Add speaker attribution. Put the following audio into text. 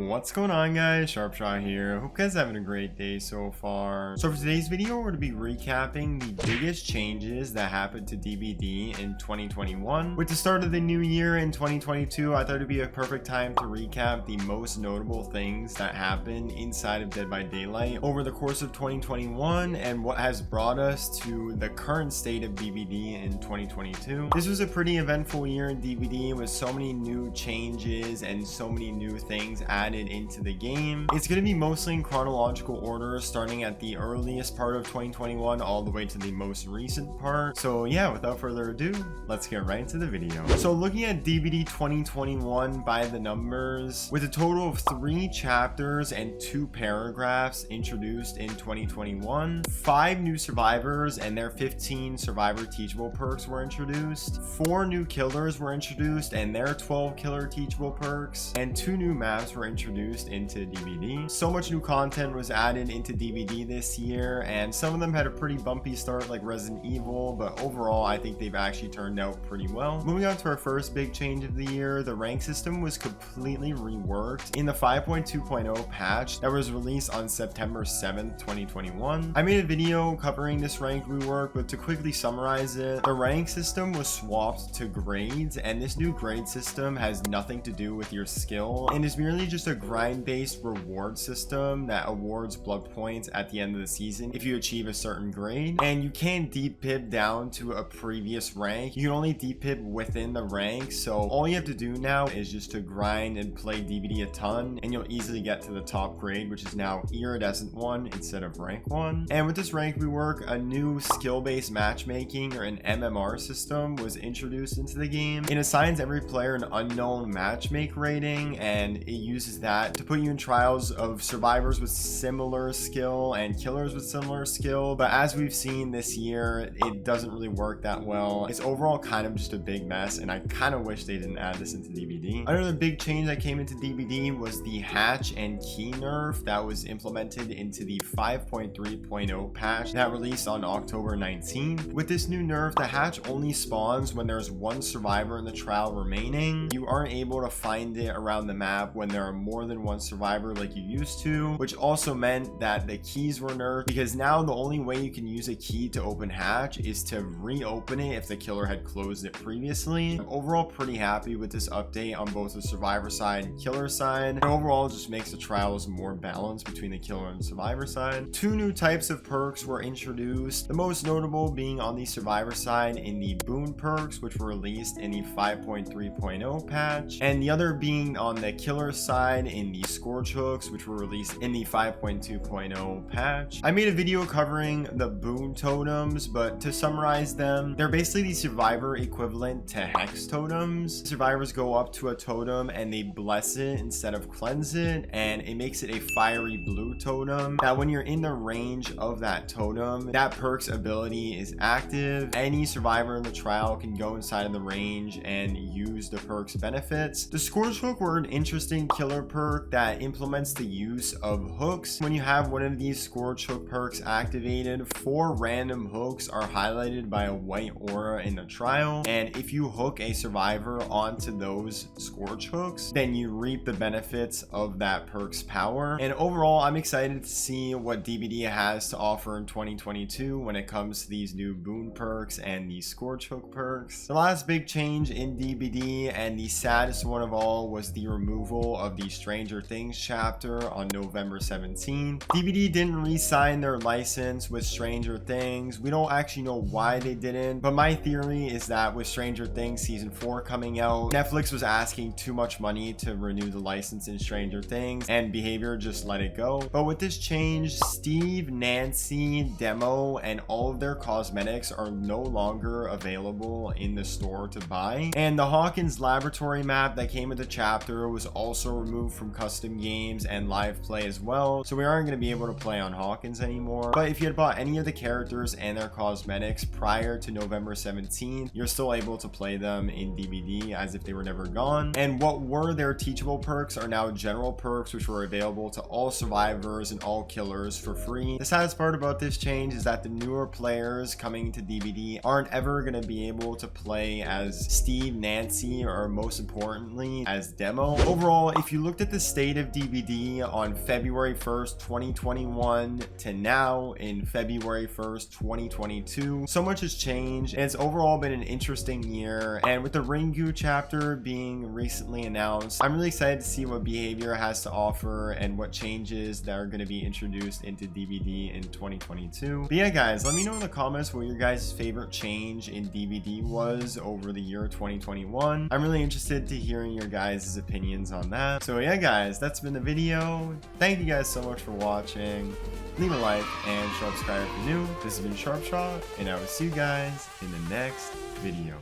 Speaker 1: What's going on, guys? Sharpshot here. Hope you guys are having a great day so far. So for today's video, we're going to be recapping the biggest changes that happened to DBD in 2021. With the start of the new year in 2022, I thought it'd be a perfect time to recap the most notable things that happened inside of Dead by Daylight over the course of 2021 and what has brought us to the current state of DBD in 2022. This was a pretty eventful year in DBD with so many new changes and so many new things added into the game. It's going to be mostly in chronological order, starting at the earliest part of 2021 all the way to the most recent part. So yeah, without further ado, let's get right into the video. So looking at DBD 2021 by the numbers, with a total of 3 chapters and 2 paragraphs introduced in 2021, 5 new survivors and their 15 survivor teachable perks were introduced, 4 new killers were introduced and their 12 killer teachable perks, and 2 new maps were introduced into DBD. So much new content was added into DBD this year, and some of them had a pretty bumpy start like Resident Evil, but overall I think they've actually turned out pretty well. Moving on to our first big change of the year, the rank system was completely reworked in the 5.2.0 patch that was released on September 7th, 2021. I made a video covering this rank rework, but to quickly summarize it, the rank system was swapped to grades, and this new grade system has nothing to do with your skill and is merely just a grind-based reward system that awards blood points at the end of the season if you achieve a certain grade. And you can't depib down to a previous rank, you can only depib within the rank. So all you have to do now is just to grind and play DBD a ton, and you'll easily get to the top grade, which is now iridescent 1 instead of rank 1. And with this rank rework, a new skill-based matchmaking, or an MMR system, was introduced into the game. It assigns every player an unknown matchmake rating, and it uses that to put you in trials of survivors with similar skill and killers with similar skill. But as we've seen this year, it doesn't really work that well. It's overall kind of just a big mess, and I kind of wish they didn't add this into DBD. Another big change that came into DBD was the hatch and key nerf that was implemented into the 5.3.0 patch that released on October 19th. With this new nerf, the hatch only spawns when there's 1 survivor in the trial remaining. You aren't able to find it around the map when there are more than 1 survivor like you used to, which also meant that the keys were nerfed, because now the only way you can use a key to open hatch is to reopen it if the killer had closed it previously. I'm overall pretty happy with this update on both the survivor side and killer side, and overall it just makes the trials more balanced between the killer and survivor side. 2 new types of perks were introduced, the most notable being on the survivor side in the boon perks, which were released in the 5.3.0 patch, and the other being on the killer side in the scorch hooks, which were released in the 5.2.0 patch. I made a video covering the boon totems, but to summarize them, they're basically the survivor equivalent to hex totems. Survivors go up to a totem and they bless it instead of cleanse it, and it makes it a fiery blue totem. Now when you're in the range of that totem, that perk's ability is active. Any survivor in the trial can go inside of the range and use the perk's benefits. The scorch hook were an interesting killer perk that implements the use of hooks. When you have one of these scorch hook perks activated, 4 random hooks are highlighted by a white aura in the trial, and if you hook a survivor onto those scorch hooks, then you reap the benefits of that perk's power. And overall, I'm excited to see what DBD has to offer in 2022 when it comes to these new boon perks and these scorch hook perks. The last big change in DBD, and the saddest one of all, was the removal of the Stranger Things chapter on November 17th. DBD didn't re-sign their license with Stranger Things. We don't actually know why they didn't, but my theory is that with Stranger Things season 4 coming out, Netflix was asking too much money to renew the license in Stranger Things, and behavior just let it go. But with this change, Steve, Nancy, Demo, and all of their cosmetics are no longer available in the store to buy, and the Hawkins laboratory map that came with the chapter was also removed from custom games and live play as well, so we aren't going to be able to play on Hawkins anymore. But if you had bought any of the characters and their cosmetics prior to November 17th, you're still able to play them in DBD as if they were never gone. And what were their teachable perks are now general perks, which were available to all survivors and all killers for free. The saddest part about this change is that the newer players coming to DBD aren't ever going to be able to play as Steve, Nancy, or most importantly as Demo. Overall, if you look looked at the state of DBD on February 1st, 2021 to now in February 1st, 2022. So much has changed, and it's overall been an interesting year. And with the Ringu chapter being recently announced, I'm really excited to see what behavior has to offer and what changes that are going to be introduced into DBD in 2022. But yeah, guys, let me know in the comments what your guys' favorite change in DBD was over the year 2021. I'm really interested to hearing your guys' opinions on that. So yeah, guys, that's been the video. Thank you guys so much for watching. Leave a like and subscribe if you're new. This has been Sharpshot, and I will see you guys in the next video.